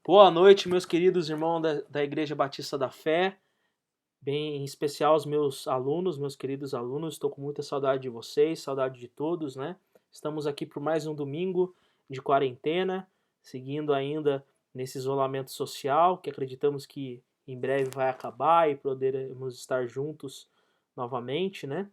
Boa noite, meus queridos irmãos da Igreja Batista da Fé, bem em especial os meus alunos, meus queridos alunos. Estou com muita saudade de vocês, saudade de todos, né? Estamos aqui por mais um domingo de quarentena, seguindo ainda nesse isolamento social, que acreditamos que em breve vai acabar e poderemos estar juntos novamente, né?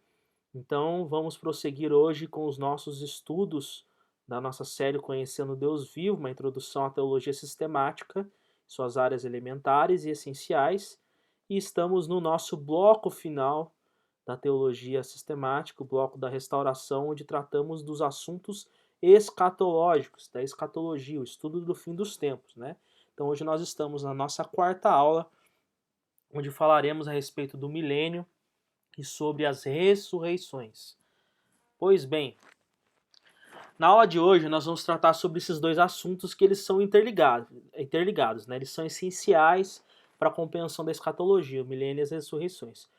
Então, vamos prosseguir hoje com os nossos estudos da nossa série Conhecendo Deus Vivo, uma introdução à teologia sistemática, suas áreas elementares e essenciais, e estamos no nosso bloco final da teologia sistemática, o bloco da restauração, onde tratamos dos assuntos escatológicos, da escatologia, o estudo do fim dos tempos, né? Então, hoje nós estamos na nossa quarta aula, onde falaremos a respeito do milênio e sobre as ressurreições. Pois bem, na aula de hoje nós vamos tratar sobre esses dois assuntos que eles são interligados, né? Eles são essenciais para a compreensão da escatologia, o milênio e as ressurreições.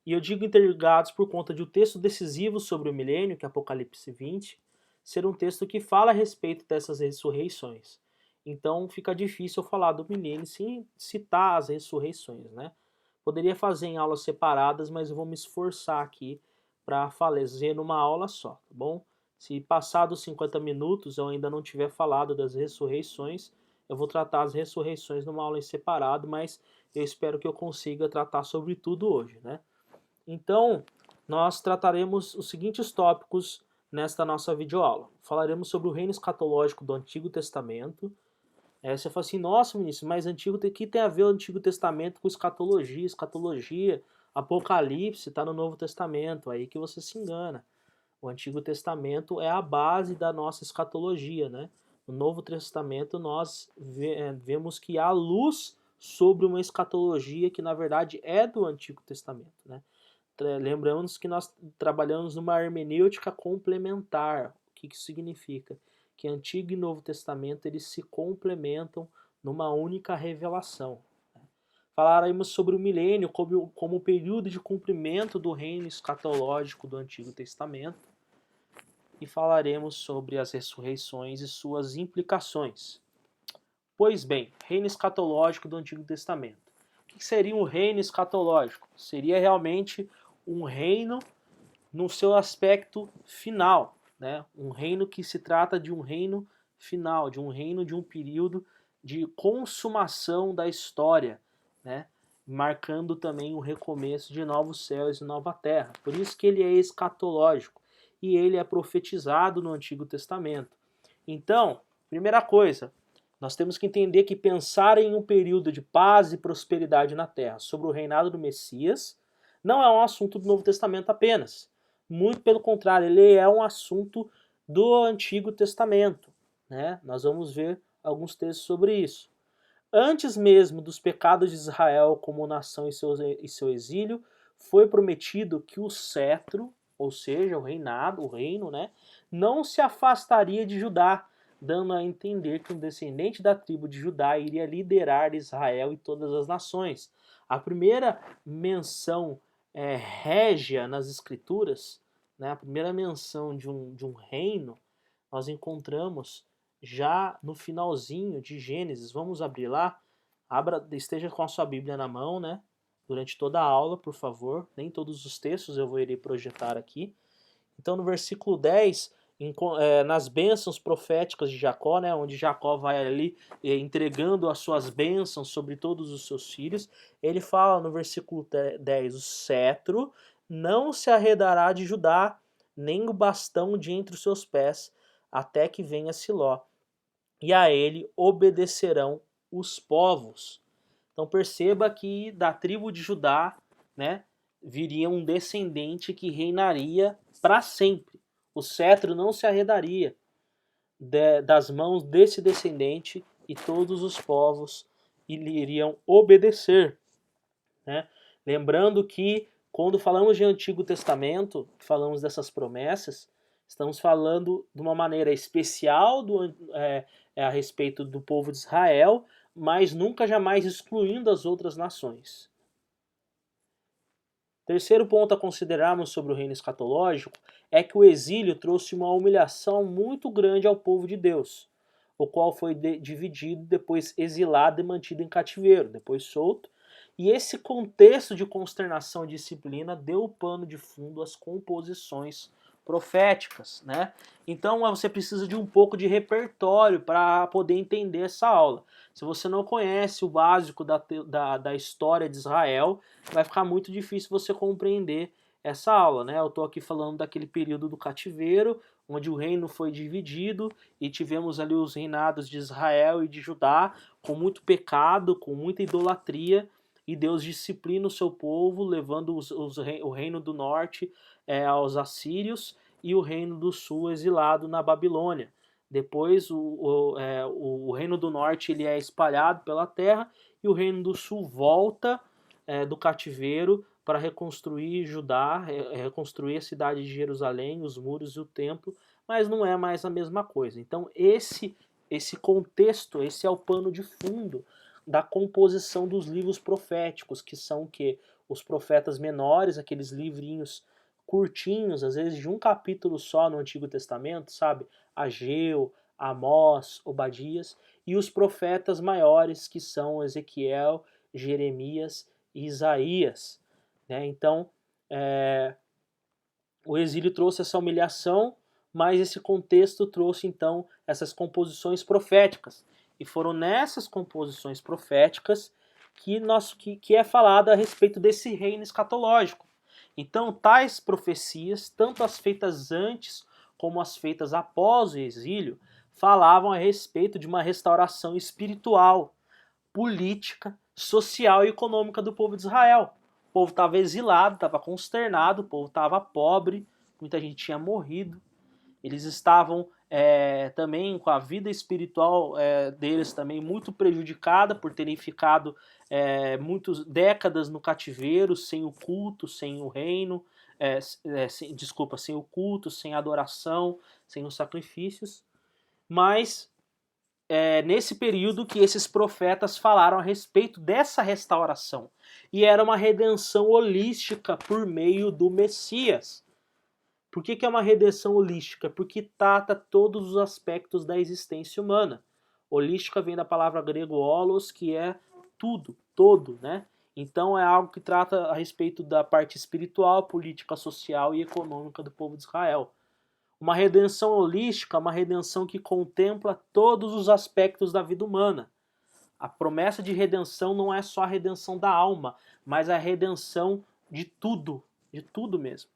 E eu digo interligados por conta de o texto decisivo sobre o milênio, que é Apocalipse 20, ser um texto que fala a respeito dessas ressurreições. Então fica difícil eu falar do milênio sem citar as ressurreições, né? Poderia fazer em aulas separadas, mas eu vou me esforçar aqui para fazer numa aula só, tá bom? Se passar dos 50 minutos eu ainda não tiver falado das ressurreições, eu vou tratar as ressurreições numa aula em separado, mas eu espero que eu consiga tratar sobre tudo hoje, né? Então, nós trataremos os seguintes tópicos nesta nossa videoaula. Falaremos sobre o reino escatológico do Antigo Testamento. Você fala assim, nossa, Vinícius, mas o que tem a ver o Antigo Testamento com escatologia? Escatologia, Apocalipse, está no Novo Testamento, aí que você se engana. O Antigo Testamento é a base da nossa escatologia, né? No Novo Testamento nós vemos que há luz sobre uma escatologia que na verdade é do Antigo Testamento, né? Lembramos que nós trabalhamos numa hermenêutica complementar. O que isso significa? Que Antigo e Novo Testamento eles se complementam numa única revelação. Falaremos sobre o milênio como período de cumprimento do reino escatológico do Antigo Testamento e falaremos sobre as ressurreições e suas implicações. Pois bem, reino escatológico do Antigo Testamento. O que seria um reino escatológico? Seria realmente um reino no seu aspecto final, né? Um reino que se trata de um reino final, de um período de consumação da história, né? Marcando também o recomeço de novos céus e nova terra. Por isso que ele é escatológico e ele é profetizado no Antigo Testamento. Então, primeira coisa, nós temos que entender que pensar em um período de paz e prosperidade na terra sobre o reinado do Messias não é um assunto do Novo Testamento apenas. Muito pelo contrário, ele é um assunto do Antigo Testamento, né? Nós vamos ver alguns textos sobre isso. Antes mesmo dos pecados de Israel como nação e seu exílio, foi prometido que o cetro, ou seja, o reinado, o reino, né, não se afastaria de Judá, dando a entender que um descendente da tribo de Judá iria liderar Israel e todas as nações. A primeira menção régia nas escrituras, né, a primeira menção de um reino, nós encontramos já no finalzinho de Gênesis. Vamos abrir lá. Esteja com a sua Bíblia na mão, né? Durante toda a aula, por favor. Nem todos os textos eu vou irei projetar aqui. Então, no versículo 10, nas bênçãos proféticas de Jacó, né, onde Jacó vai ali entregando as suas bênçãos sobre todos os seus filhos, ele fala no versículo 10, o cetro não se arredará de Judá, nem o bastão de entre os seus pés, até que venha Siló, e a ele obedecerão os povos. Então perceba que da tribo de Judá, né, viria um descendente que reinaria para sempre. O cetro não se arredaria das mãos desse descendente e todos os povos lhe iriam obedecer, né? Lembrando que quando falamos de Antigo Testamento, falamos dessas promessas, estamos falando de uma maneira especial a respeito do povo de Israel, mas nunca jamais excluindo as outras nações. Terceiro ponto a considerarmos sobre o reino escatológico é que o exílio trouxe uma humilhação muito grande ao povo de Deus. o qual foi dividido, depois exilado e mantido em cativeiro, depois solto. E esse contexto de consternação e disciplina deu o pano de fundo às composições proféticas, né? Então você precisa de um pouco de repertório para poder entender essa aula. Se você não conhece o básico da história de Israel, vai ficar muito difícil você compreender essa aula, né? Eu estou aqui falando daquele período do cativeiro, onde o reino foi dividido e tivemos ali os reinados de Israel e de Judá, com muito pecado, com muita idolatria, e Deus disciplina o seu povo, levando o reino do norte aos assírios e o reino do sul exilado na Babilônia. Depois o reino do norte ele é espalhado pela terra e o reino do sul volta do cativeiro para reconstruir Judá, reconstruir a cidade de Jerusalém, os muros e o templo, mas não é mais a mesma coisa. Então esse contexto, esse é o pano de fundo da composição dos livros proféticos, que são o quê? Os profetas menores, aqueles livrinhos curtinhos, às vezes de um capítulo só no Antigo Testamento, sabe? Ageu, Amós, Obadias, e os profetas maiores, que são Ezequiel, Jeremias e Isaías. Né? Então, o exílio trouxe essa humilhação, mas esse contexto trouxe então essas composições proféticas. E foram nessas composições proféticas que é falado a respeito desse reino escatológico. Então, tais profecias, tanto as feitas antes como as feitas após o exílio, falavam a respeito de uma restauração espiritual, política, social e econômica do povo de Israel. O povo estava exilado, estava consternado, o povo estava pobre, muita gente tinha morrido. Eles estavam também com a vida espiritual deles também muito prejudicada por terem ficado muitas décadas no cativeiro, sem o culto, sem o reino, sem o culto, sem a adoração, sem os sacrifícios. Mas nesse período que esses profetas falaram a respeito dessa restauração. E era uma redenção holística por meio do Messias. Por que é uma redenção holística? Porque trata todos os aspectos da existência humana. Holística vem da palavra grego holos, que é tudo, todo, né? Então é algo que trata a respeito da parte espiritual, política, social e econômica do povo de Israel. Uma redenção holística, uma redenção que contempla todos os aspectos da vida humana. A promessa de redenção não é só a redenção da alma, mas a redenção de tudo mesmo.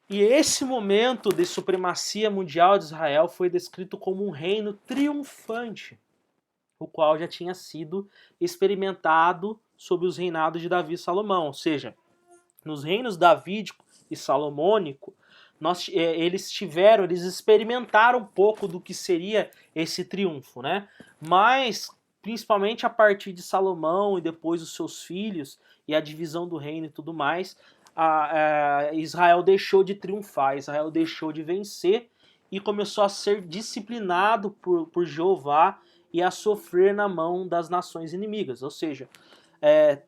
E esse momento de supremacia mundial de Israel foi descrito como um reino triunfante, o qual já tinha sido experimentado sob os reinados de Davi e Salomão. Ou seja, nos reinos davídico e salomônico, eles experimentaram um pouco do que seria esse triunfo, né? Mas, principalmente a partir de Salomão e depois os seus filhos e a divisão do reino e tudo mais, Israel deixou de triunfar, Israel deixou de vencer e começou a ser disciplinado por Jeová e a sofrer na mão das nações inimigas. Ou seja,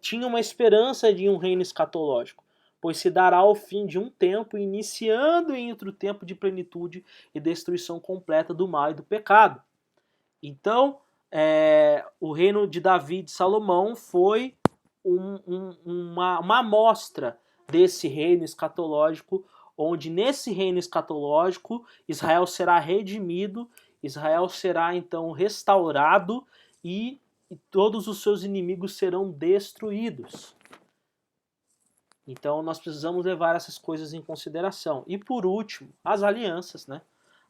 tinha uma esperança de um reino escatológico, pois se dará ao fim de um tempo, iniciando entre o tempo de plenitude e destruição completa do mal e do pecado. Então, o reino de Davi e de Salomão foi uma amostra desse reino escatológico, onde nesse reino escatológico Israel será redimido, Israel será então restaurado e todos os seus inimigos serão destruídos. Então nós precisamos levar essas coisas em consideração. E por último, as alianças, né?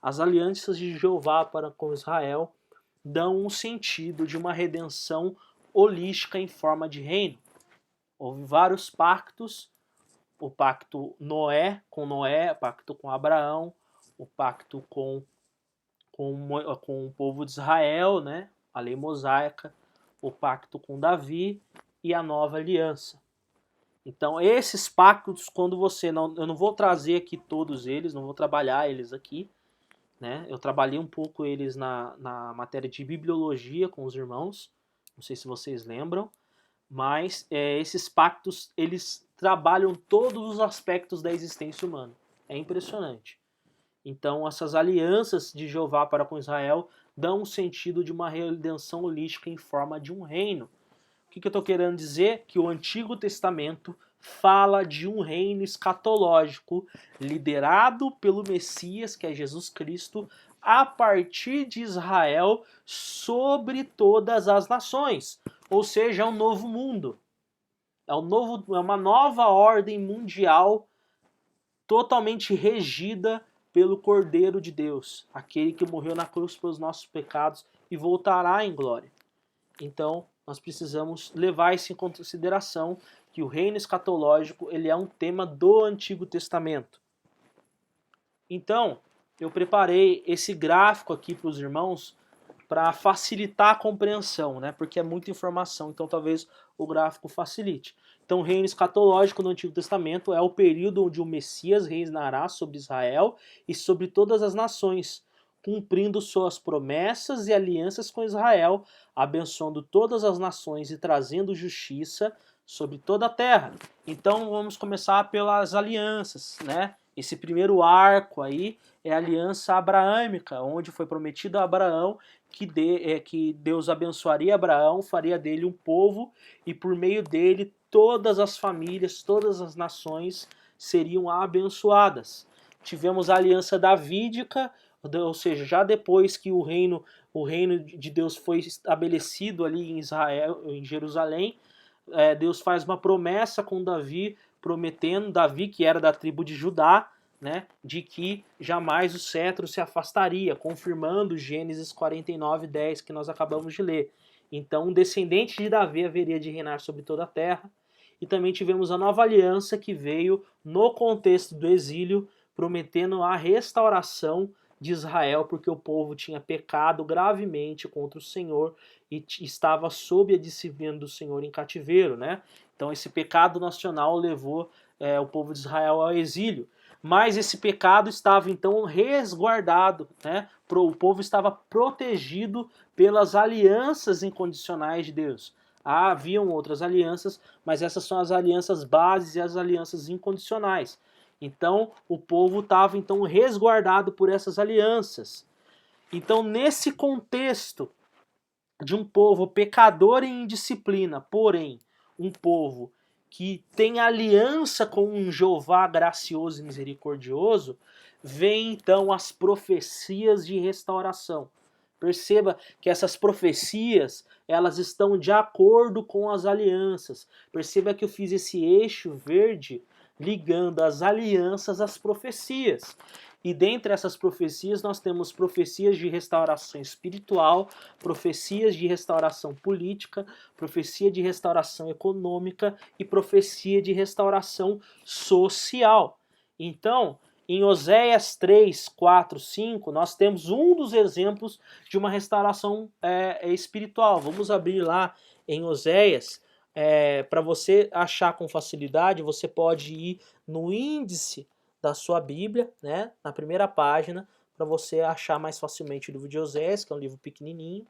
As alianças de Jeová para com Israel dão um sentido de uma redenção holística em forma de reino. Houve vários pactos, o pacto com Noé, o pacto com Abraão, o pacto com o povo de Israel, né? A lei mosaica, o pacto com Davi e a nova aliança. Então esses pactos, quando eu não vou trazer aqui todos eles, não vou trabalhar eles aqui, né? Eu trabalhei um pouco eles na matéria de bibliologia com os irmãos, não sei se vocês lembram, mas esses pactos, eles trabalham todos os aspectos da existência humana. É impressionante. Então, essas alianças de Jeová para com Israel dão um sentido de uma redenção holística em forma de um reino. O que eu estou querendo dizer? Que o Antigo Testamento fala de um reino escatológico liderado pelo Messias, que é Jesus Cristo, a partir de Israel sobre todas as nações. Ou seja, é um novo mundo. É uma nova ordem mundial totalmente regida pelo Cordeiro de Deus, aquele que morreu na cruz pelos nossos pecados e voltará em glória. Então, nós precisamos levar isso em consideração, que o reino escatológico ele é um tema do Antigo Testamento. Então, eu preparei esse gráfico aqui para os irmãos para facilitar a compreensão, né? Porque é muita informação, então talvez o gráfico facilite. Então, o reino escatológico no Antigo Testamento é o período onde o Messias reinará sobre Israel e sobre todas as nações, cumprindo suas promessas e alianças com Israel, abençoando todas as nações e trazendo justiça sobre toda a terra. Então, vamos começar pelas alianças, né? Esse primeiro arco aí é a aliança abraâmica, onde foi prometido a Abraão que Deus abençoaria Abraão, faria dele um povo e por meio dele todas as famílias, todas as nações seriam abençoadas. Tivemos a aliança davídica, ou seja, já depois que o reino de Deus foi estabelecido ali em Israel, em Jerusalém, Deus faz uma promessa com Davi, prometendo, Davi, que era da tribo de Judá, né, de que jamais o cetro se afastaria, confirmando Gênesis 49:10 que nós acabamos de ler. Então, um descendente de Davi haveria de reinar sobre toda a terra. E também tivemos a nova aliança que veio no contexto do exílio, prometendo a restauração de Israel, porque o povo tinha pecado gravemente contra o Senhor e estava sob a disciplina do Senhor em cativeiro, né? Então esse pecado nacional levou o povo de Israel ao exílio. Mas esse pecado estava então resguardado, né? O povo estava protegido pelas alianças incondicionais de Deus. Haviam outras alianças, mas essas são as alianças bases e as alianças incondicionais. Então, o povo estava então resguardado por essas alianças. Então, nesse contexto de um povo pecador e indisciplina, porém, um povo que tem aliança com um Jeová gracioso e misericordioso, vem então as profecias de restauração. Perceba que essas profecias, elas estão de acordo com as alianças. Perceba que eu fiz esse eixo verde ligando as alianças às profecias. E dentre essas profecias nós temos profecias de restauração espiritual, profecias de restauração política, profecia de restauração econômica e profecia de restauração social. Então, em Oséias 3, 4, 5, nós temos um dos exemplos de uma restauração espiritual. Vamos abrir lá em Oséias. Para você achar com facilidade, você pode ir no índice da sua Bíblia, né, na primeira página, para você achar mais facilmente o livro de Oséias, que é um livro pequenininho.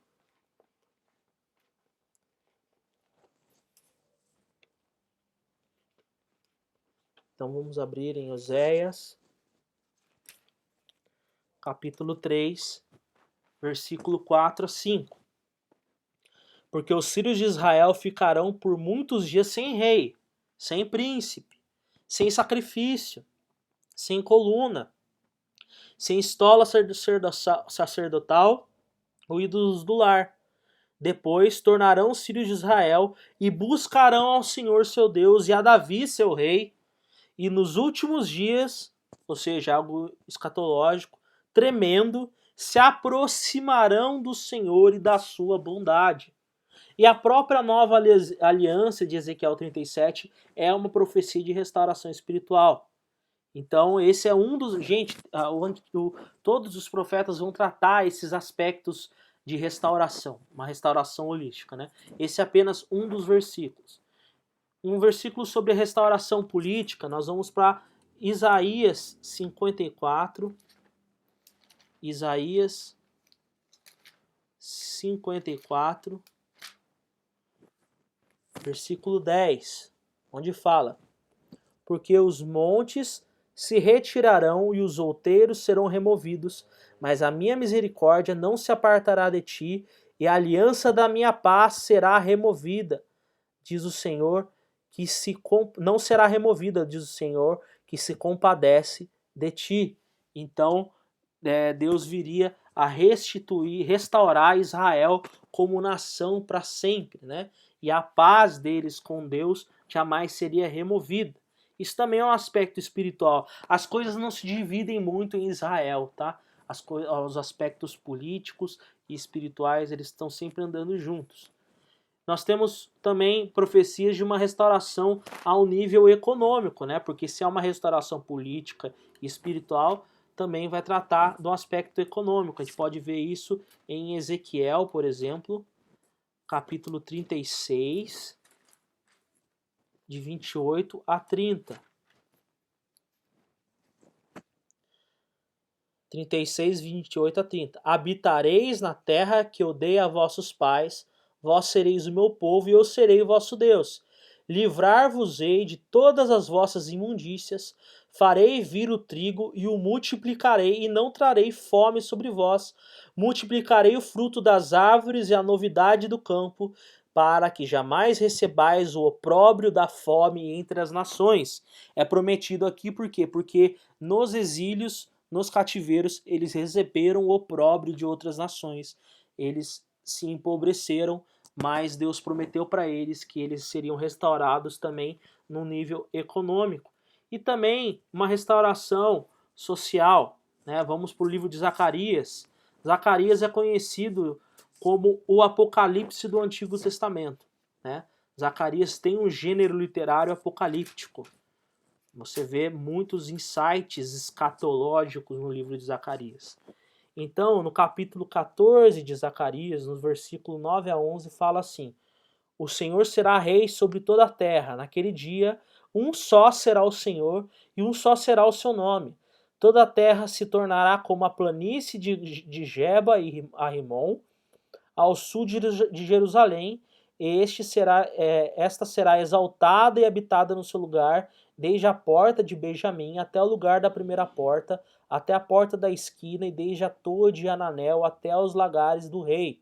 Então vamos abrir em Oséias, capítulo 3, versículo 4 a 5. Porque os filhos de Israel ficarão por muitos dias sem rei, sem príncipe, sem sacrifício, sem coluna, sem estola sacerdotal ou ídolos do lar. Depois tornarão os filhos de Israel e buscarão ao Senhor seu Deus e a Davi seu rei. E nos últimos dias, ou seja, algo escatológico, tremendo, se aproximarão do Senhor e da sua bondade. E a própria nova aliança de Ezequiel 37 é uma profecia de restauração espiritual. Então, esse é um dos. Gente, todos os profetas vão tratar esses aspectos de restauração, uma restauração holística, né? Esse é apenas um dos versículos. Um versículo sobre a restauração política, nós vamos para Isaías 54. Isaías 54, versículo 10, onde fala: porque os montes se retirarão e os outeiros serão removidos, mas a minha misericórdia não se apartará de ti, e a aliança da minha paz será removida, diz o Senhor, não será removida, diz o Senhor, que se compadece de ti. Então, Deus viria a restaurar Israel como nação para sempre, né? E a paz deles com Deus jamais seria removida. Isso também é um aspecto espiritual. As coisas não se dividem muito em Israel, tá? Os aspectos políticos e espirituais, eles estão sempre andando juntos. Nós temos também profecias de uma restauração ao nível econômico, né? Porque se há uma restauração política e espiritual, também vai tratar do aspecto econômico. A gente pode ver isso em Ezequiel, por exemplo, capítulo 36, de 28 a 30. 36, 28 a 30. Habitareis na terra que eu dei a vossos pais, vós sereis o meu povo e eu serei o vosso Deus. Livrar-vos-ei de todas as vossas imundícias, farei vir o trigo e o multiplicarei, e não trarei fome sobre vós. Multiplicarei o fruto das árvores e a novidade do campo, para que jamais recebais o opróbrio da fome entre as nações. É prometido aqui por quê? Porque nos exílios, nos cativeiros, eles receberam o opróbrio de outras nações. Eles se empobreceram, mas Deus prometeu para eles que eles seriam restaurados também no nível econômico. E também uma restauração social, né? Vamos para o livro de Zacarias. Zacarias é conhecido como o Apocalipse do Antigo Testamento, né? Zacarias tem um gênero literário apocalíptico. Você vê muitos insights escatológicos no livro de Zacarias. Então, no capítulo 14 de Zacarias, no versículo 9 a 11, fala assim: O Senhor será rei sobre toda a terra. Naquele dia, um só será o Senhor e um só será o seu nome. Toda a terra se tornará como a planície de Geba e Arrimon, ao sul de Jerusalém. Esta será exaltada e habitada no seu lugar, desde a porta de Benjamim até o lugar da primeira porta, até a porta da esquina, e desde a torre de Ananel até os lagares do rei.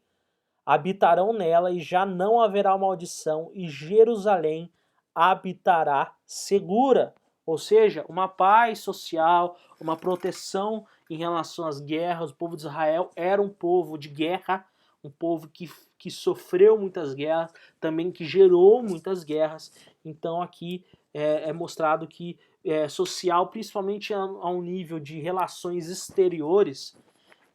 Habitarão nela e já não haverá maldição, e Jerusalém habitará segura. Ou seja, uma paz social, uma proteção em relação às guerras. O povo de Israel era um povo de guerra, um povo que sofreu muitas guerras, também que gerou muitas guerras. Então aqui é mostrado que social, principalmente a um nível de relações exteriores,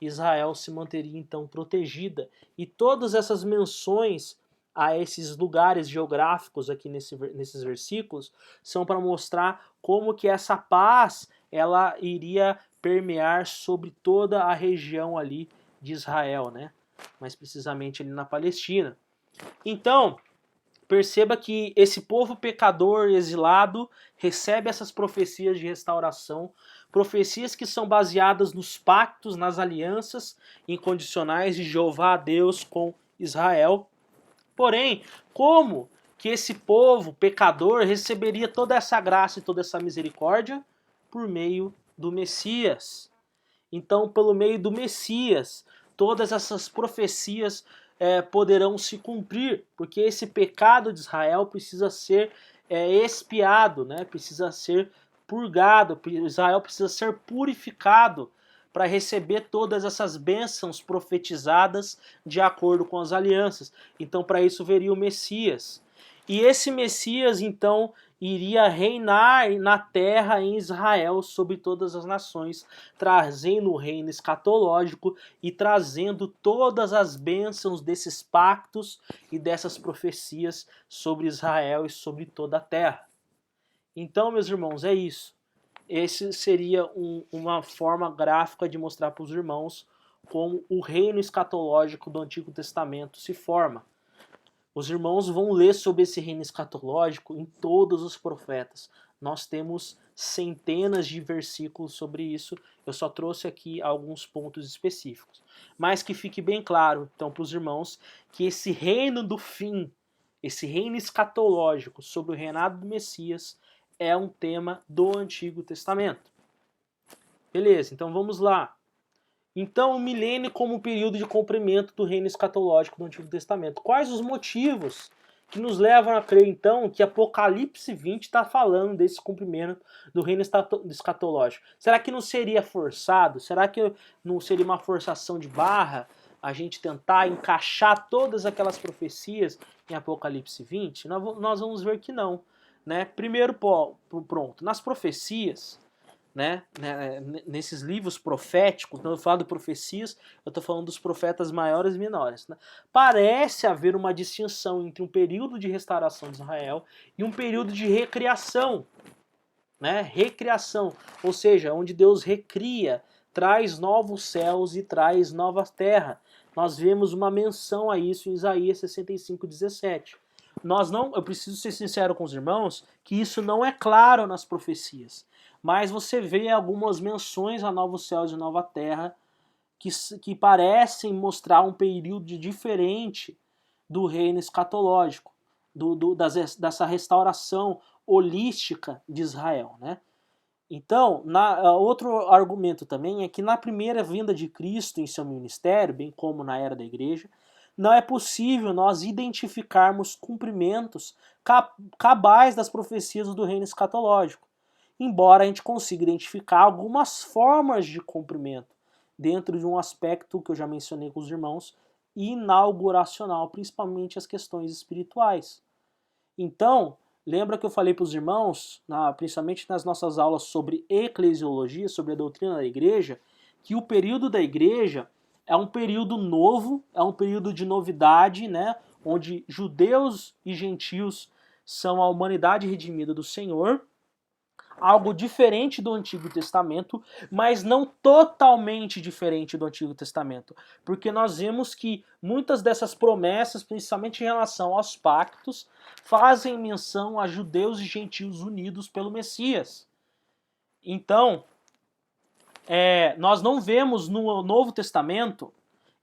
Israel se manteria então protegida. E todas essas menções a esses lugares geográficos aqui nesses versículos são para mostrar como que essa paz ela iria permear sobre toda a região ali de Israel, né? Mais precisamente ali na Palestina. Então, perceba que esse povo pecador exilado recebe essas profecias de restauração, profecias que são baseadas nos pactos, nas alianças incondicionais de Jeová Deus com Israel. Porém, como que esse povo pecador receberia toda essa graça e toda essa misericórdia? Por meio do Messias. Então, pelo meio do Messias, todas essas profecias poderão se cumprir, porque esse pecado de Israel precisa ser expiado, né? Precisa ser purgado, Israel precisa ser purificado para receber todas essas bênçãos profetizadas de acordo com as alianças. Então, para isso viria o Messias. E esse Messias, então, iria reinar na terra em Israel sobre todas as nações, trazendo o reino escatológico e trazendo todas as bênçãos desses pactos e dessas profecias sobre Israel e sobre toda a terra. Então, meus irmãos, é isso. Esse seria uma forma gráfica de mostrar para os irmãos como o reino escatológico do Antigo Testamento se forma. Os irmãos vão ler sobre esse reino escatológico em todos os profetas. Nós temos centenas de versículos sobre isso. Eu só trouxe aqui alguns pontos específicos. Mas que fique bem claro, então, para os irmãos, que esse reino do fim, esse reino escatológico sobre o reinado do Messias, é um tema do Antigo Testamento. Beleza, então vamos lá. Então, o milênio como período de cumprimento do reino escatológico do Antigo Testamento. Quais os motivos que nos levam a crer, então, que Apocalipse 20 está falando desse cumprimento do reino escatológico? Será que não seria forçado? Será que não seria uma forçação de barra a gente tentar encaixar todas aquelas profecias em Apocalipse 20? Nós vamos ver que não. Né? Primeiro, pronto, nas profecias, né, nesses livros proféticos, quando eu falo de profecias, eu estou falando dos profetas maiores e menores. Né? Parece haver uma distinção entre um período de restauração de Israel e um período de recriação. Né? Recriação, ou seja, onde Deus recria, traz novos céus e traz nova terra. Nós vemos uma menção a isso em Isaías 65:17. Eu preciso ser sincero com os irmãos, que isso não é claro nas profecias. Mas você vê algumas menções a novos céus e nova terra que parecem mostrar um período diferente do reino escatológico, dessa restauração holística de Israel. Né? Então, outro argumento também é que na primeira vinda de Cristo em seu ministério, bem como na era da igreja, não é possível nós identificarmos cumprimentos cabais das profecias do reino escatológico, embora a gente consiga identificar algumas formas de cumprimento dentro de um aspecto que eu já mencionei com os irmãos, inauguracional, principalmente as questões espirituais. Então, lembra que eu falei para os irmãos, principalmente nas nossas aulas sobre eclesiologia, sobre a doutrina da igreja, que o período da igreja é um período novo, é um período de novidade, né, onde judeus e gentios são a humanidade redimida do Senhor, algo diferente do Antigo Testamento, mas não totalmente diferente do Antigo Testamento, porque nós vemos que muitas dessas promessas, principalmente em relação aos pactos, fazem menção a judeus e gentios unidos pelo Messias. Então, nós não vemos no Novo Testamento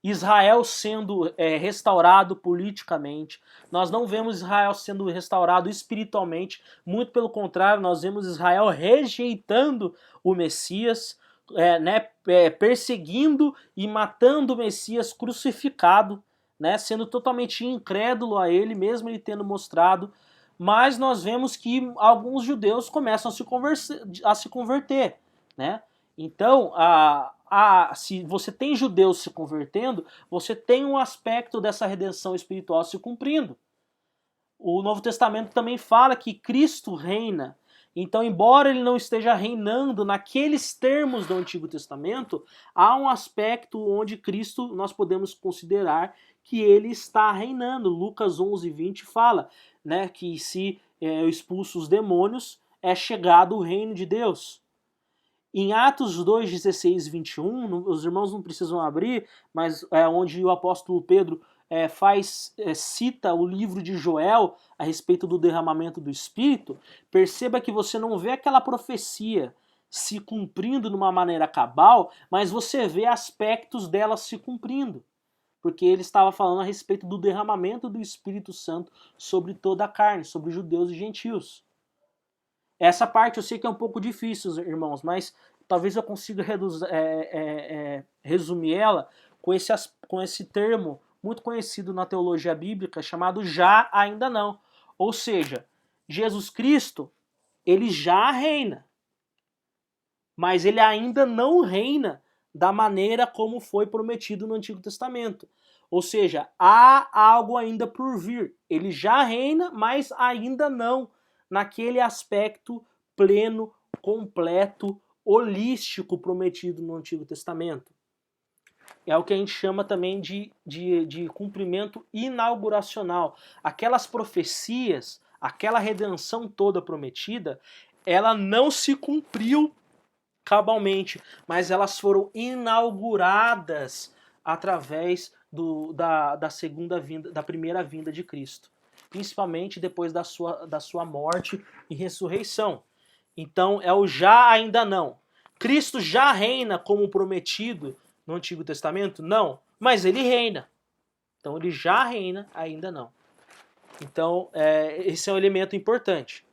Israel sendo restaurado politicamente, nós não vemos Israel sendo restaurado espiritualmente, muito pelo contrário, nós vemos Israel rejeitando o Messias, perseguindo e matando o Messias crucificado, né, sendo totalmente incrédulo a ele, mesmo ele tendo mostrado, mas nós vemos que alguns judeus começam a se converter, né? Então, se você tem judeus se convertendo, você tem um aspecto dessa redenção espiritual se cumprindo. O Novo Testamento também fala que Cristo reina. Então, embora ele não esteja reinando naqueles termos do Antigo Testamento, há um aspecto onde Cristo nós podemos considerar que ele está reinando. Lucas 11:20 fala, né, que se eu expulso os demônios, é chegado o reino de Deus. Em Atos 2, 16 e 21, os irmãos não precisam abrir, mas onde o apóstolo Pedro cita o livro de Joel a respeito do derramamento do Espírito, perceba que você não vê aquela profecia se cumprindo de uma maneira cabal, mas você vê aspectos dela se cumprindo. Porque ele estava falando a respeito do derramamento do Espírito Santo sobre toda a carne, sobre judeus e gentios. Essa parte eu sei que é um pouco difícil, irmãos, mas talvez eu consiga resumir ela com esse termo muito conhecido na teologia bíblica chamado já, ainda não. Ou seja, Jesus Cristo, ele já reina, mas ele ainda não reina da maneira como foi prometido no Antigo Testamento. Ou seja, há algo ainda por vir. Ele já reina, mas ainda não naquele aspecto pleno, completo, holístico prometido no Antigo Testamento. É o que a gente chama também de cumprimento inauguracional. Aquelas profecias, aquela redenção toda prometida, ela não se cumpriu cabalmente, mas elas foram inauguradas através da segunda vinda, da primeira vinda de Cristo, principalmente depois da sua morte e ressurreição. Então é o já, ainda não. Cristo já reina como prometido no Antigo Testamento? Não, mas ele reina. Então ele já reina, ainda não. Então esse é um elemento importante.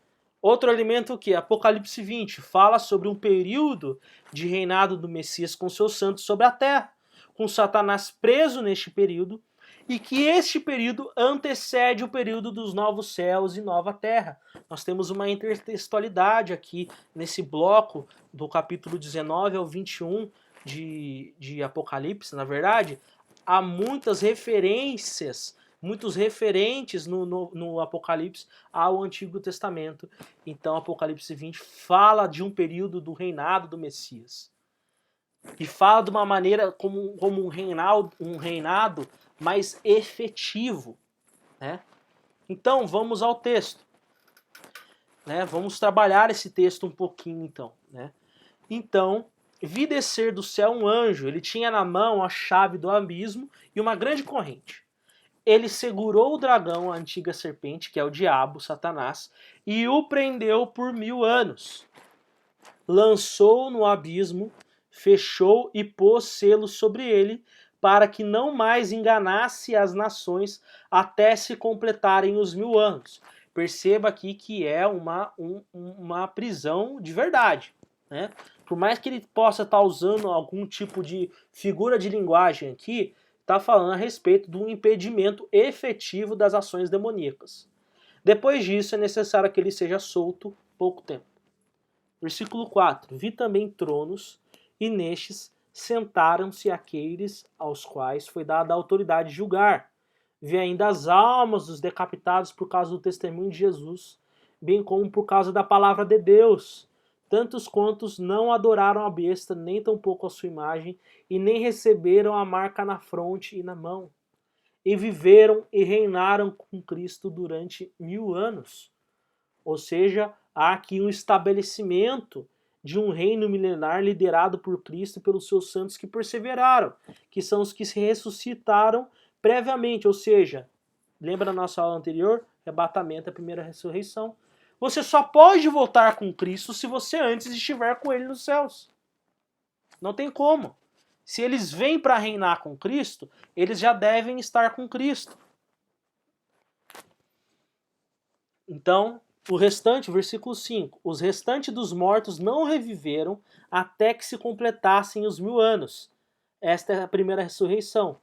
Outro elemento que Apocalipse 20 fala sobre um período de reinado do Messias com seus santos sobre a terra, com Satanás preso neste período, e que este período antecede o período dos novos céus e nova terra. Nós temos uma intertextualidade aqui nesse bloco do capítulo 19 ao 21 de Apocalipse. Na verdade, há muitas referências, muitos referentes no Apocalipse ao Antigo Testamento. Então, Apocalipse 20 fala de um período do reinado do Messias. E fala de uma maneira como um reinado mais efetivo. Né? Então, vamos ao texto. Né? Vamos trabalhar esse texto um pouquinho, então. Né? Então, vi descer do céu um anjo. Ele tinha na mão a chave do abismo e uma grande corrente. Ele segurou o dragão, a antiga serpente, que é o diabo, Satanás, e o prendeu por 1000 anos. Lançou no abismo, fechou e pôs selos sobre ele, para que não mais enganasse as nações até se completarem os 1000 anos. Perceba aqui que é uma prisão de verdade. Né? Por mais que ele possa estar usando algum tipo de figura de linguagem aqui, está falando a respeito do impedimento efetivo das ações demoníacas. Depois disso, é necessário que ele seja solto pouco tempo. Versículo 4. Vi também tronos, e nestes sentaram-se aqueles aos quais foi dada a autoridade de julgar. Vi ainda as almas dos decapitados por causa do testemunho de Jesus, bem como por causa da palavra de Deus, tantos quantos não adoraram a besta, nem tampouco a sua imagem, e nem receberam a marca na fronte e na mão. E viveram e reinaram com Cristo durante 1000 anos. Ou seja, há aqui um estabelecimento de um reino milenar liderado por Cristo e pelos seus santos que perseveraram, que são os que se ressuscitaram previamente, ou seja, lembra da nossa aula anterior? Arrebatamento, a primeira ressurreição. Você só pode voltar com Cristo se você antes estiver com Ele nos céus. Não tem como. Se eles vêm para reinar com Cristo, eles já devem estar com Cristo. Então, o restante, versículo 5. Os restantes dos mortos não reviveram até que se completassem os 1000 anos. Esta é a primeira ressurreição.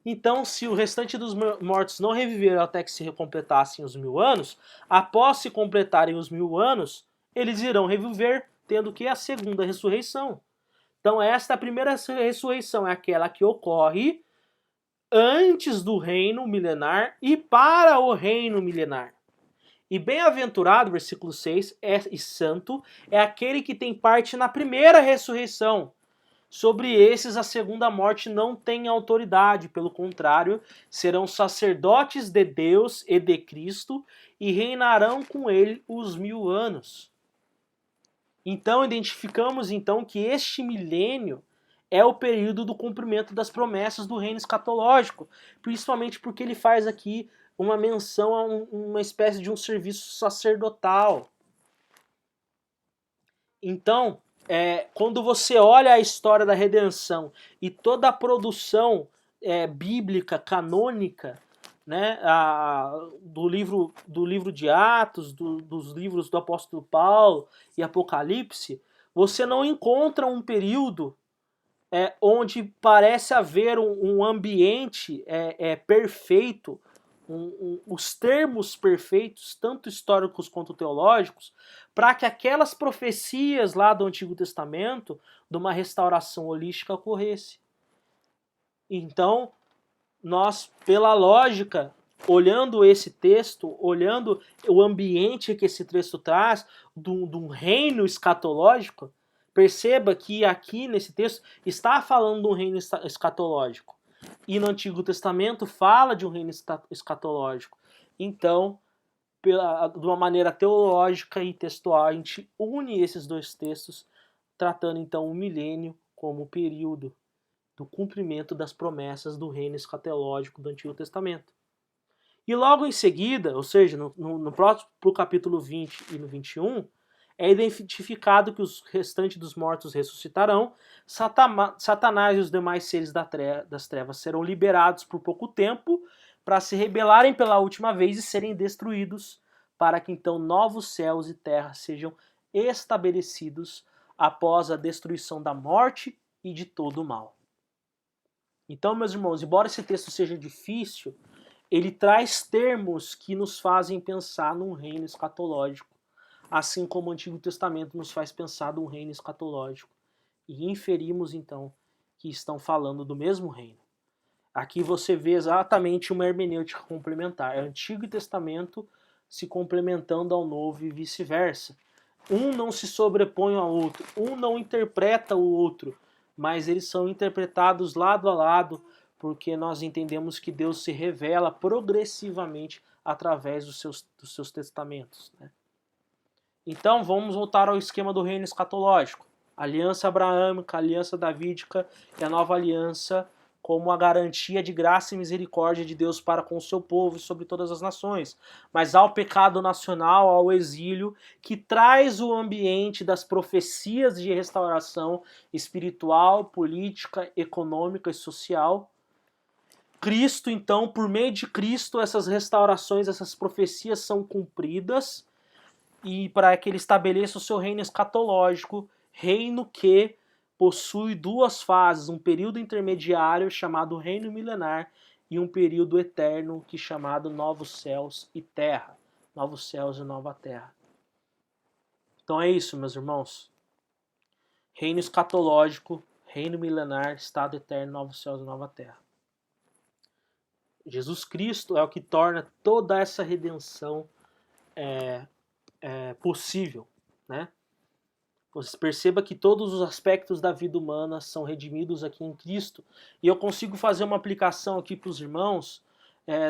Então, se o restante dos mortos não reviveram até que se completassem os 1000 anos, após se completarem os 1000 anos, eles irão reviver, tendo que a segunda ressurreição. Então, esta primeira ressurreição é aquela que ocorre antes do reino milenar e para o reino milenar. E bem-aventurado, versículo 6, e santo, é aquele que tem parte na primeira ressurreição. Sobre esses a segunda morte não tem autoridade, pelo contrário, serão sacerdotes de Deus e de Cristo e reinarão com ele os 1000 anos. Então identificamos então que este milênio é o período do cumprimento das promessas do reino escatológico, principalmente porque ele faz aqui uma menção a uma espécie de um serviço sacerdotal. Então, quando você olha a história da redenção e toda a produção bíblica, canônica, né, do livro de Atos, dos livros do apóstolo Paulo e Apocalipse, você não encontra um período onde parece haver um ambiente perfeito, os termos perfeitos, tanto históricos quanto teológicos, para que aquelas profecias lá do Antigo Testamento de uma restauração holística ocorresse. Então, nós, pela lógica, olhando esse texto, olhando o ambiente que esse texto traz, de um reino escatológico, perceba que aqui nesse texto está falando de um reino escatológico. E no Antigo Testamento fala de um reino escatológico. Então, de uma maneira teológica e textual, a gente une esses dois textos, tratando então o milênio como o período do cumprimento das promessas do reino escatológico do Antigo Testamento. E logo em seguida, ou seja, no próximo capítulo 20 e no 21, é identificado que os restantes dos mortos ressuscitarão, Satanás e os demais seres das trevas serão liberados por pouco tempo para se rebelarem pela última vez e serem destruídos para que então novos céus e terra sejam estabelecidos após a destruição da morte e de todo o mal. Então, meus irmãos, embora esse texto seja difícil, ele traz termos que nos fazem pensar num reino escatológico, assim como o Antigo Testamento nos faz pensar num reino escatológico. E inferimos, então, que estão falando do mesmo reino. Aqui você vê exatamente uma hermenêutica complementar. É o Antigo Testamento se complementando ao Novo e vice-versa. Um não se sobrepõe ao outro, um não interpreta o outro, mas eles são interpretados lado a lado, porque nós entendemos que Deus se revela progressivamente através dos seus testamentos. Né? Então vamos voltar ao esquema do reino escatológico. Aliança abraâmica, aliança davídica e a nova aliança como a garantia de graça e misericórdia de Deus para com o seu povo e sobre todas as nações. Mas ao pecado nacional, ao exílio, que traz o ambiente das profecias de restauração espiritual, política, econômica e social. Cristo, então, por meio de Cristo, essas restaurações, essas profecias são cumpridas, e para que ele estabeleça o seu reino escatológico, reino que possui duas fases, um período intermediário chamado reino milenar e um período eterno que é chamado novos céus e terra, novos céus e nova terra. Então é isso, meus irmãos. Reino escatológico, reino milenar, estado eterno, novos céus e nova terra. Jesus Cristo é o que torna toda essa redenção possível, né? Você perceba que todos os aspectos da vida humana são redimidos aqui em Cristo. E eu consigo fazer uma aplicação aqui para os irmãos,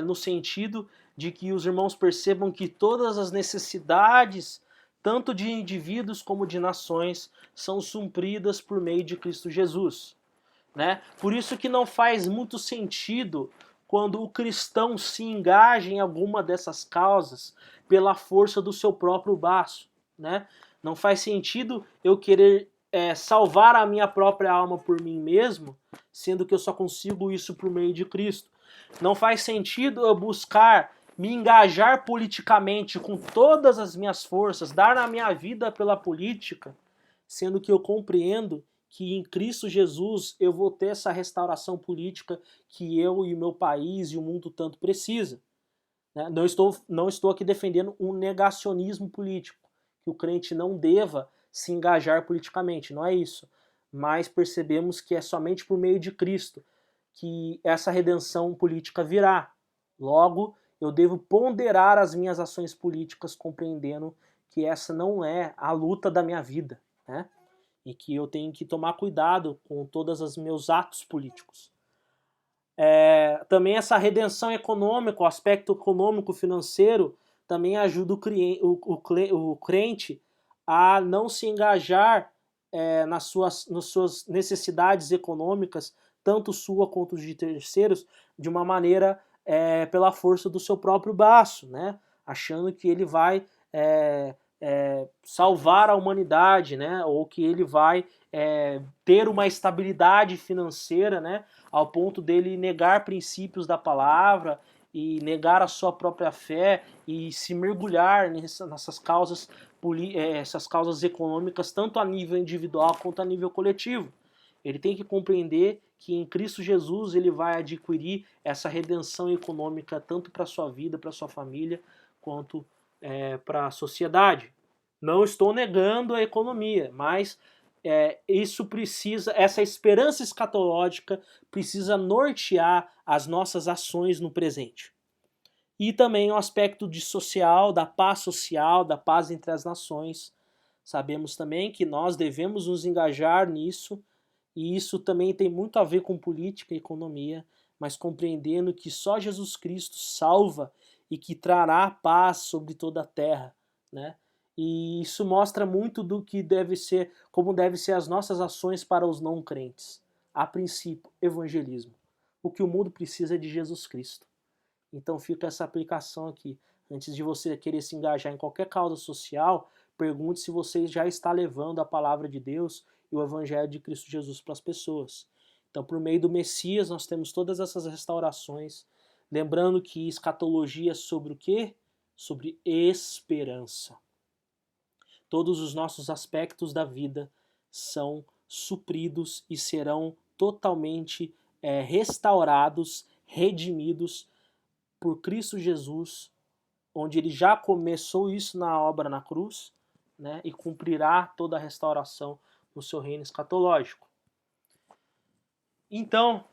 no sentido de que os irmãos percebam que todas as necessidades, tanto de indivíduos como de nações, são supridas por meio de Cristo Jesus. Né? Por isso que não faz muito sentido quando o cristão se engaja em alguma dessas causas pela força do seu próprio braço. Né? Não faz sentido eu querer salvar a minha própria alma por mim mesmo, sendo que eu só consigo isso por meio de Cristo. Não faz sentido eu buscar me engajar politicamente com todas as minhas forças, dar a minha vida pela política, sendo que eu compreendo que em Cristo Jesus eu vou ter essa restauração política que eu e o meu país e o mundo tanto precisa. Né? Não estou aqui defendendo um negacionismo político, que o crente não deva se engajar politicamente, não é isso. Mas percebemos que é somente por meio de Cristo que essa redenção política virá. Logo, eu devo ponderar as minhas ações políticas compreendendo que essa não é a luta da minha vida, né? E que eu tenho que tomar cuidado com todos os meus atos políticos. Também essa redenção econômica, o aspecto econômico financeiro, também ajuda o crente a não se engajar nas suas necessidades econômicas, tanto sua quanto de terceiros, de uma maneira pela força do seu próprio braço, né? Achando que ele vai salvar a humanidade, né? Ou que ele vai ter uma estabilidade financeira, né? Ao ponto dele negar princípios da palavra e negar a sua própria fé e se mergulhar nessas causas, essas causas econômicas, tanto a nível individual quanto a nível coletivo. Ele tem que compreender que em Cristo Jesus ele vai adquirir essa redenção econômica tanto para a sua vida, para a sua família, quanto para a sociedade. Não estou negando a economia, mas isso precisa, essa esperança escatológica precisa nortear as nossas ações no presente. E também o aspecto da paz entre as nações. Sabemos também que nós devemos nos engajar nisso, e isso também tem muito a ver com política e economia, mas compreendendo que só Jesus Cristo salva e que trará paz sobre toda a terra, né? E isso mostra muito do que deve ser, como devem ser as nossas ações para os não crentes. A princípio, evangelismo. O que o mundo precisa é de Jesus Cristo. Então fica essa aplicação aqui. Antes de você querer se engajar em qualquer causa social, pergunte se você já está levando a palavra de Deus e o evangelho de Cristo Jesus para as pessoas. Então, por meio do Messias, nós temos todas essas restaurações. Lembrando que escatologia é sobre o quê? sobre esperança. Todos os nossos aspectos da vida são supridos e serão totalmente restaurados, redimidos por Cristo Jesus, onde ele já começou isso na obra na cruz, né, e cumprirá toda a restauração no seu reino escatológico. Então,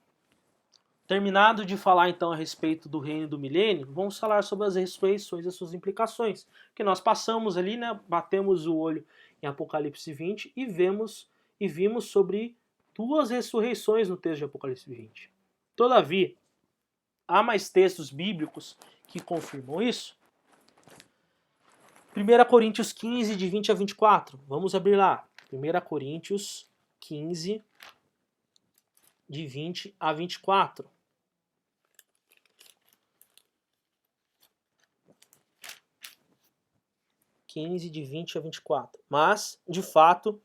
terminado de falar então a respeito do reino do milênio, vamos falar sobre as ressurreições e as suas implicações. Que nós passamos ali, né, batemos o olho em Apocalipse 20 e vimos sobre duas ressurreições no texto de Apocalipse 20. Todavia, há mais textos bíblicos que confirmam isso. 1 Coríntios 15, de 20 a 24. Vamos abrir lá. 1 Coríntios 15, de 20 a 24. De 20 a 24. Mas, de fato,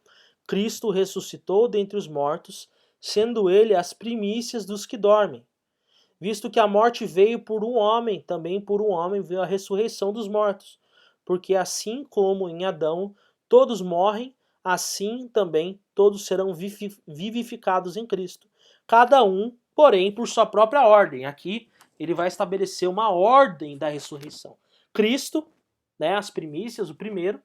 Cristo ressuscitou dentre os mortos, sendo ele as primícias dos que dormem. Visto que a morte veio por um homem, também por um homem veio a ressurreição dos mortos. Porque assim como em Adão todos morrem, assim também todos serão vivificados em Cristo. Cada um, porém, por sua própria ordem. Aqui ele vai estabelecer uma ordem da ressurreição. Cristo, né, as primícias, o primeiro.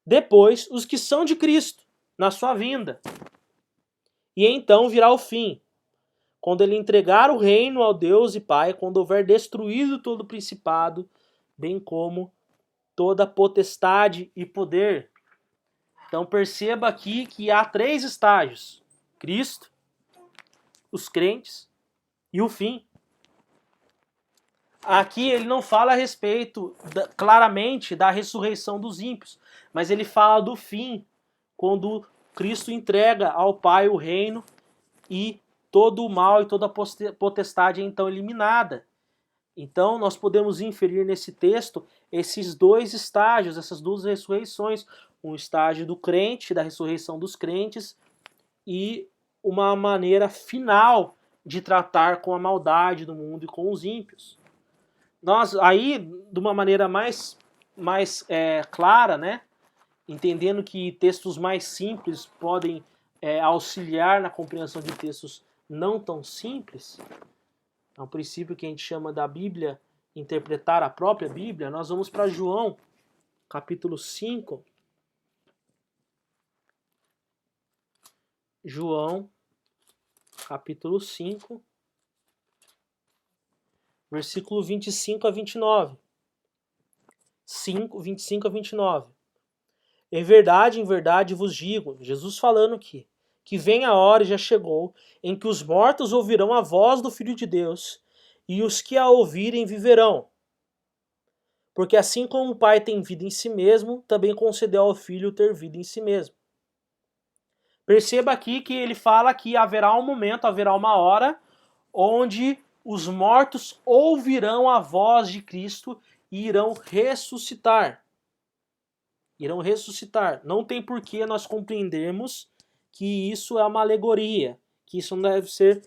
Depois, os que são de Cristo, na sua vinda. E então virá o fim, quando ele entregar o reino ao Deus e Pai, quando houver destruído todo o principado, bem como toda potestade e poder. Então perceba aqui que há 3 estágios: Cristo, os crentes e o fim. Aqui ele não fala a respeito claramente da ressurreição dos ímpios, mas ele fala do fim, quando Cristo entrega ao Pai o reino e todo o mal e toda a potestade é então eliminada. Então nós podemos inferir nesse texto esses 2 estágios, essas 2 ressurreições. Um estágio do crente, da ressurreição dos crentes, e uma maneira final de tratar com a maldade do mundo e com os ímpios. Nós aí, de uma maneira mais clara, né, entendendo que textos mais simples podem auxiliar na compreensão de textos não tão simples, é um princípio que a gente chama da Bíblia interpretar a própria Bíblia. Nós vamos para João, capítulo 5. João, capítulo 5, versículo 25 a 29. 25 a 29. Em verdade vos digo, Jesus falando aqui, que vem a hora e já chegou, em que os mortos ouvirão a voz do Filho de Deus, e os que a ouvirem viverão. Porque assim como o Pai tem vida em si mesmo, também concedeu ao Filho ter vida em si mesmo. Perceba aqui que ele fala que haverá um momento, haverá uma hora, onde os mortos ouvirão a voz de Cristo e irão ressuscitar. Irão ressuscitar. Não tem por que nós compreendermos que isso é uma alegoria, que isso não deve ser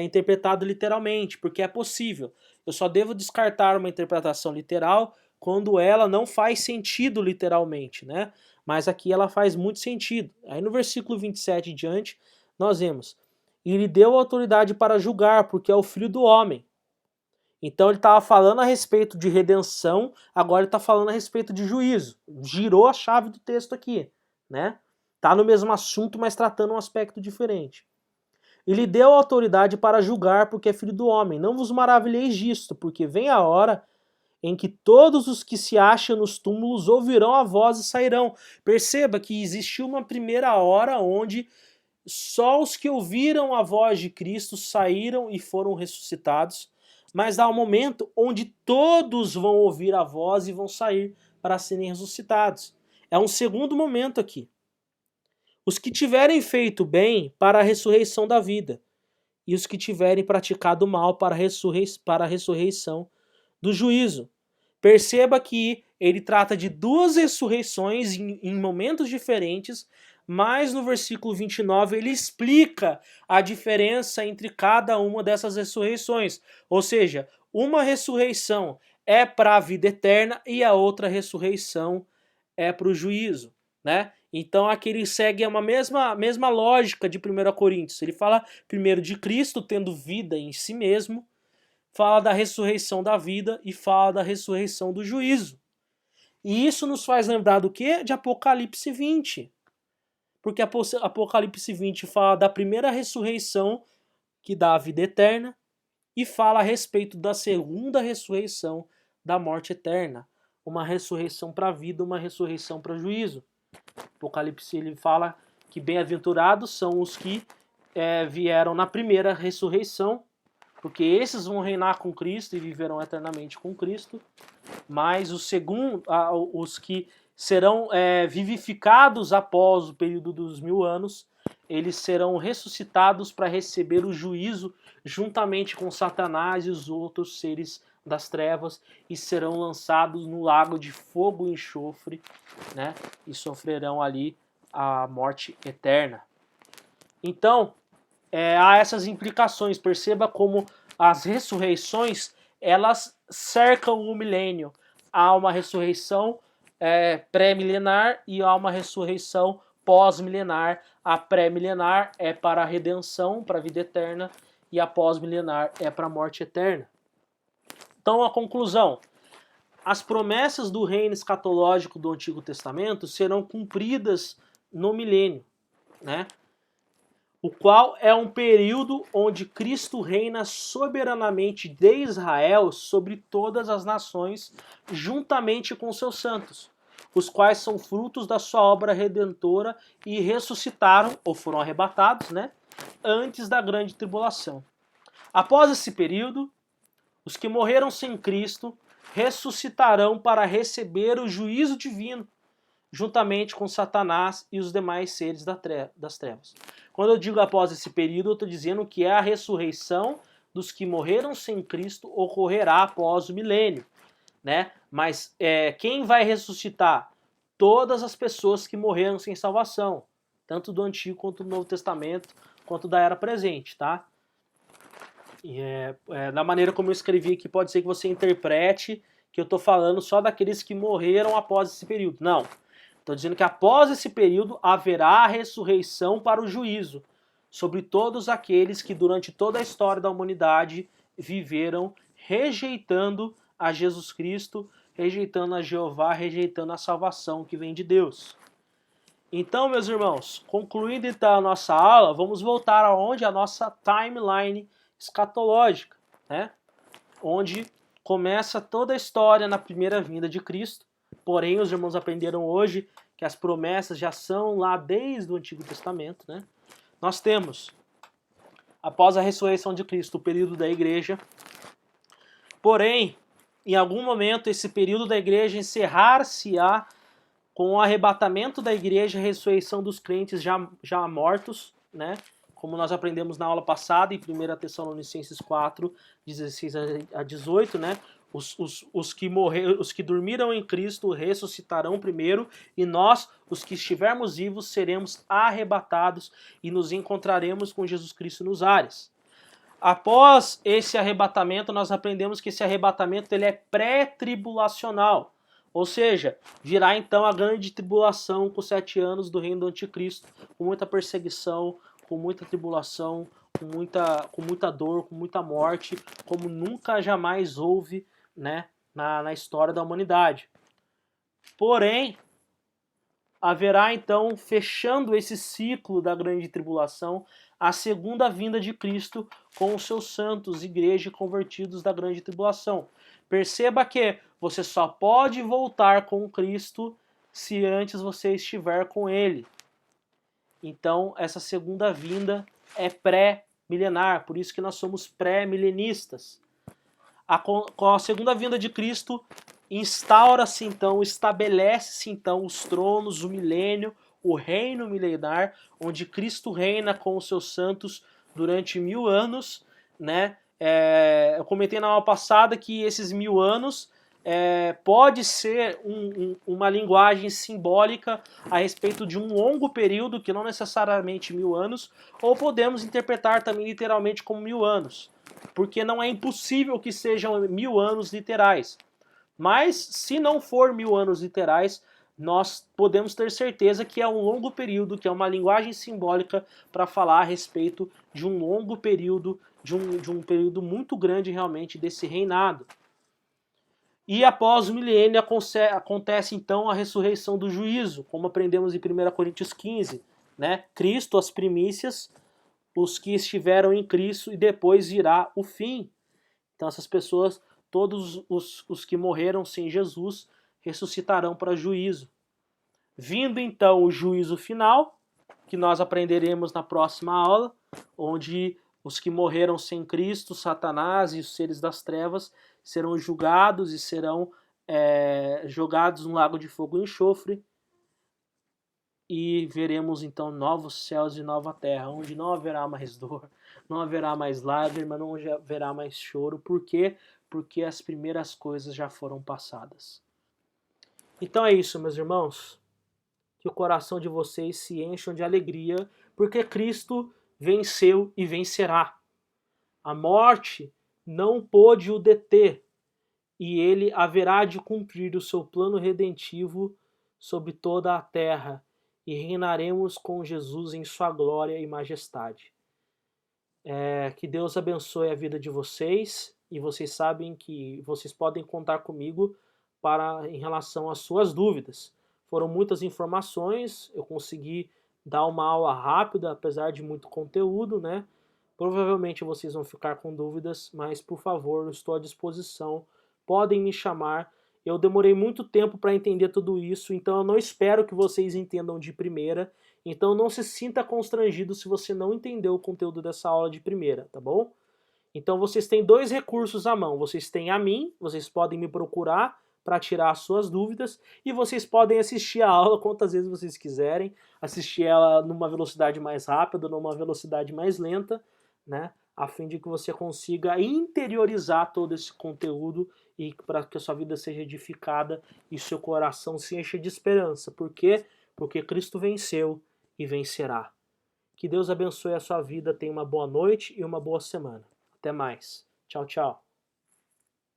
interpretado literalmente, porque é possível. Eu só devo descartar uma interpretação literal quando ela não faz sentido literalmente, né? Mas aqui ela faz muito sentido. Aí no versículo 27 em diante, nós vemos: e lhe deu autoridade para julgar, porque é o Filho do Homem. Então ele estava falando a respeito de redenção, agora ele está falando a respeito de juízo. Girou a chave do texto aqui, né? Está no mesmo assunto, mas tratando um aspecto diferente. E lhe deu autoridade para julgar, porque é Filho do Homem. Não vos maravilheis disto, porque vem a hora em que todos os que se acham nos túmulos ouvirão a voz e sairão. Perceba que existiu uma primeira hora onde só os que ouviram a voz de Cristo saíram e foram ressuscitados, mas há um momento onde todos vão ouvir a voz e vão sair para serem ressuscitados. É um segundo momento aqui. Os que tiverem feito bem para a ressurreição da vida, e os que tiverem praticado mal para a ressurreição do juízo. Perceba que ele trata de 2 ressurreições em momentos diferentes, mas no versículo 29 ele explica a diferença entre cada uma dessas ressurreições. Ou seja, uma ressurreição é para a vida eterna e a outra ressurreição é para o juízo, né? Então aqui ele segue uma mesma lógica de 1 Coríntios. Ele fala primeiro de Cristo tendo vida em si mesmo, fala da ressurreição da vida e fala da ressurreição do juízo. E isso nos faz lembrar do quê? De Apocalipse 20. Porque Apocalipse 20 fala da primeira ressurreição que dá a vida eterna e fala a respeito da segunda ressurreição da morte eterna. Uma ressurreição para a vida, uma ressurreição para o juízo. Apocalipse ele fala que bem-aventurados são os que vieram na primeira ressurreição, porque esses vão reinar com Cristo e viverão eternamente com Cristo, mas os que serão vivificados após o período dos 1000 anos, eles serão ressuscitados para receber o juízo juntamente com Satanás e os outros seres das trevas e serão lançados no lago de fogo e enxofre, né? E sofrerão ali a morte eterna. Então, há essas implicações. Perceba como as ressurreições, elas cercam o milênio. Há uma ressurreição pré-milenar e há uma ressurreição pós-milenar. A pré-milenar é para a redenção, para a vida eterna, e a pós-milenar é para a morte eterna. Então, a conclusão: as promessas do reino escatológico do Antigo Testamento serão cumpridas no milênio, né? O qual é um período onde Cristo reina soberanamente de Israel sobre todas as nações, juntamente com seus santos, os quais são frutos da sua obra redentora e ressuscitaram, ou foram arrebatados, né, antes da grande tribulação. Após esse período, os que morreram sem Cristo ressuscitarão para receber o juízo divino, juntamente com Satanás e os demais seres das trevas. Quando eu digo após esse período, eu estou dizendo que a ressurreição dos que morreram sem Cristo ocorrerá após o milênio, né? Mas quem vai ressuscitar? Todas as pessoas que morreram sem salvação, tanto do Antigo quanto do Novo Testamento, quanto da Era Presente, tá? Da maneira como eu escrevi aqui, pode ser que você interprete que eu estou falando só daqueles que morreram após esse período. Não. Estou dizendo que após esse período haverá a ressurreição para o juízo sobre todos aqueles que durante toda a história da humanidade viveram rejeitando a Jesus Cristo, rejeitando a Jeová, rejeitando a salvação que vem de Deus. Então, meus irmãos, concluindo então a nossa aula, vamos voltar aonde? A nossa timeline escatológica, né? Onde começa toda a história na primeira vinda de Cristo. Porém, os irmãos aprenderam hoje que as promessas já são lá desde o Antigo Testamento, né? Nós temos, após a ressurreição de Cristo, o período da igreja. Porém, em algum momento, esse período da igreja encerrar-se-á com o arrebatamento da igreja e a ressurreição dos crentes já mortos, né? Como nós aprendemos na aula passada, em 1 Tessalonicenses 4, 16 a 18, né? Os que dormiram em Cristo ressuscitarão primeiro, e nós, os que estivermos vivos, seremos arrebatados e nos encontraremos com Jesus Cristo nos ares. Após esse arrebatamento, nós aprendemos que esse arrebatamento ele é pré-tribulacional. Ou seja, virá então a grande tribulação com 7 anos do reino do anticristo, com muita perseguição, com muita tribulação, com muita dor, com muita morte, como nunca jamais houve, né, na história da humanidade. Porém, haverá então, fechando esse ciclo da grande tribulação, a segunda vinda de Cristo com os seus santos, igreja convertidos da grande tribulação. Perceba que você só pode voltar com Cristo se antes você estiver com Ele. Então, essa segunda vinda é pré-milenar, por isso que nós somos pré-milenistas. Com a segunda vinda de Cristo, instaura-se então, estabelece-se então os tronos, o milênio, o reino milenar, onde Cristo reina com os seus santos durante 1000 anos, né? Eu comentei na aula passada que esses 1000 anos pode ser uma linguagem simbólica a respeito de um longo período, que não necessariamente 1000 anos, ou podemos interpretar também literalmente como 1000 anos, porque não é impossível que sejam 1000 anos literais. Mas, se não for 1000 anos literais, nós podemos ter certeza que é um longo período, que é uma linguagem simbólica para falar a respeito de um longo período, de um período muito grande realmente desse reinado. E após o milênio acontece então a ressurreição do juízo, como aprendemos em 1 Coríntios 15, né? Cristo, as primícias, os que estiveram em Cristo, e depois virá o fim. Então essas pessoas, todos os que morreram sem Jesus, ressuscitarão para juízo. Vindo então o juízo final, que nós aprenderemos na próxima aula, onde os que morreram sem Cristo, Satanás e os seres das trevas serão julgados e serão jogados no lago de fogo e enxofre. E veremos então novos céus e nova terra, onde não haverá mais dor, não haverá mais lágrima, não haverá mais choro. Por quê? Porque as primeiras coisas já foram passadas. Então é isso, meus irmãos. Que o coração de vocês se encham de alegria, porque Cristo venceu e vencerá. A morte não pôde o deter, e ele haverá de cumprir o seu plano redentivo sobre toda a terra, e reinaremos com Jesus em sua glória e majestade. Que Deus abençoe a vida de vocês, e vocês sabem que vocês podem contar comigo em relação às suas dúvidas. Foram muitas informações, eu consegui dar uma aula rápida, apesar de muito conteúdo, né? Provavelmente vocês vão ficar com dúvidas, mas por favor, eu estou à disposição. Podem me chamar. Eu demorei muito tempo para entender tudo isso, então eu não espero que vocês entendam de primeira. Então não se sinta constrangido se você não entendeu o conteúdo dessa aula de primeira, tá bom? Então vocês têm dois recursos à mão. Vocês têm a mim, vocês podem me procurar para tirar as suas dúvidas, e vocês podem assistir a aula quantas vezes vocês quiserem, assistir ela numa velocidade mais rápida, numa velocidade mais lenta, né? A fim de que você consiga interiorizar todo esse conteúdo e para que a sua vida seja edificada e seu coração se encha de esperança. Por quê? Porque Cristo venceu e vencerá. Que Deus abençoe a sua vida, tenha uma boa noite e uma boa semana. Até mais. Tchau, tchau.